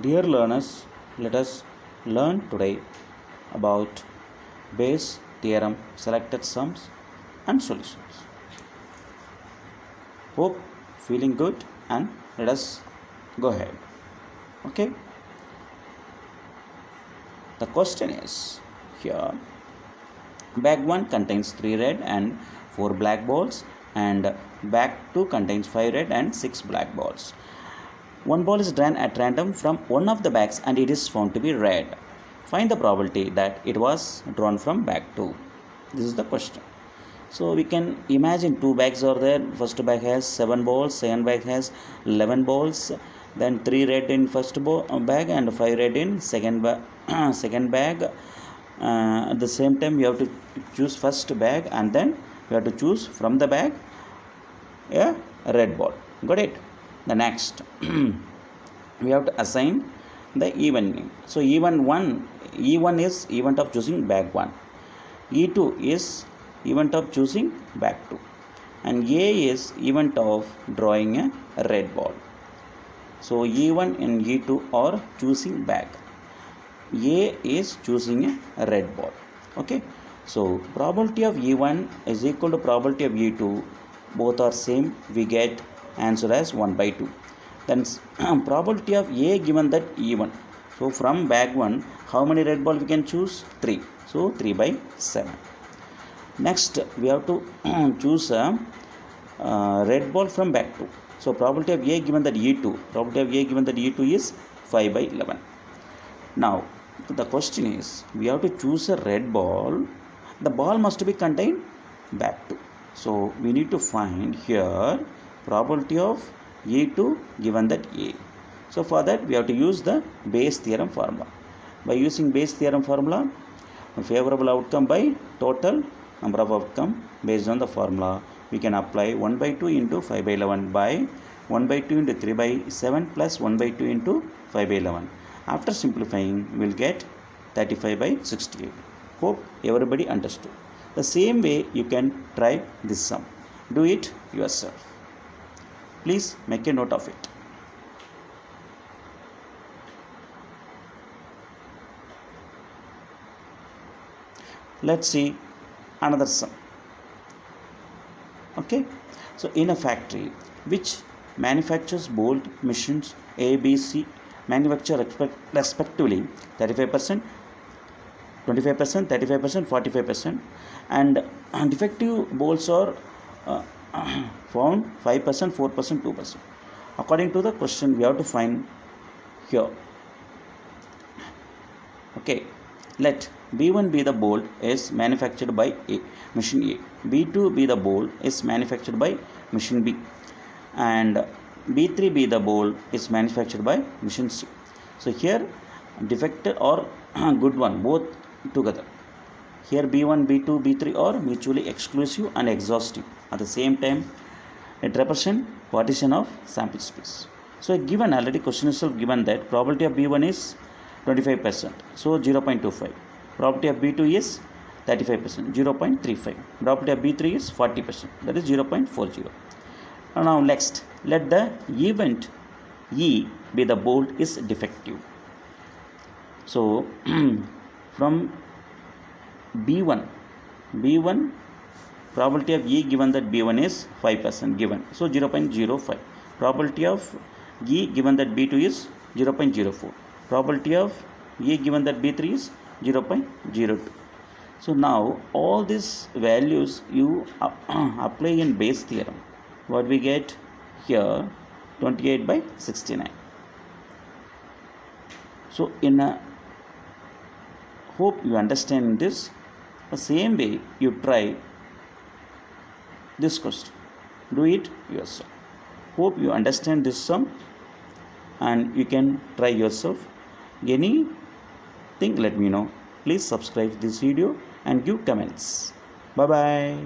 Dear learners, let us learn today about Bayes theorem, selected sums and solutions. Hope feeling good, and let us go ahead. Okay. The question is here: bag 1 contains 3 red and 4 black balls, and bag 2 contains 5 red and 6 black balls. One ball is drawn at random from one of the bags and it is found to be red. Find the probability that it was drawn from bag 2. This is the question. So we can imagine two bags are there. First bag has 7 balls, second bag has 11 balls, then 3 red in first bag and 5 red in second bag. At the same time, you have to choose first bag and then you have to choose from the bag a red ball. Got it? The next we have to assign the event name. So E1 is event of choosing bag 1, E2 is event of choosing bag 2, and A is event of drawing a red ball. So E1 and E2 are choosing bag, A is choosing a red ball. Okay, so probability of E1 is equal to probability of E2, both are same, we get answer as 1 by 2. Then probability of A given that E1. So from bag 1, how many red ball we can choose? 3. So 3 by 7. Next we have to choose a red ball from bag 2. So probability of A given that E2. Probability of A given that E2 is 5 by 11. Now the question is, we have to choose a red ball. The ball must be contained bag 2. So we need to find here probability of E2 given that A. So for that we have to use the Bayes theorem formula. By using Bayes theorem formula, favorable outcome by total number of outcome based on the formula, we can apply 1 by 2 into 5 by 11 by 1 by 2 into 3 by 7 plus 1 by 2 into 5 by 11. After simplifying, we will get 35 by 68. Hope everybody understood. The same way you can try this sum. Do it yourself. Please make a note of it. Let's see another sum. Okay, so in a factory which manufactures bolt machines A, B, C, manufacture respectively 35%, 25%, 35%, 45%, and defective bolts are found 5%, 4%, 2%. According to the question, we have to find here. Okay, let B1 be the bolt is manufactured by A, machine A. B2 be the bolt is manufactured by machine B, and B3 be the bolt is manufactured by machine C. So here defective or good one both together. Here B1, B2, B3 are mutually exclusive and exhaustive. At the same time, it represents partition of sample space. So given already question is given that probability of B1 is 25%, so 0.25. Probability of B2 is 35%, 0.35. Probability of B3 is 40%, that is 0.40. Now next, let the event E be the bolt is defective. So from B1 probability of E given that B1 is 5% given, so 0.05. Probability of E given that B2 is 0.04. Probability of E given that B3 is 0.02. So now all these values you apply in Bayes theorem. What we get here, 28 by 69. So in a hope you understand this. The same way you try this question. Do it yourself. Hope you understand this sum and you can try yourself. Anything, let me know. Please subscribe this video and give comments. Bye bye.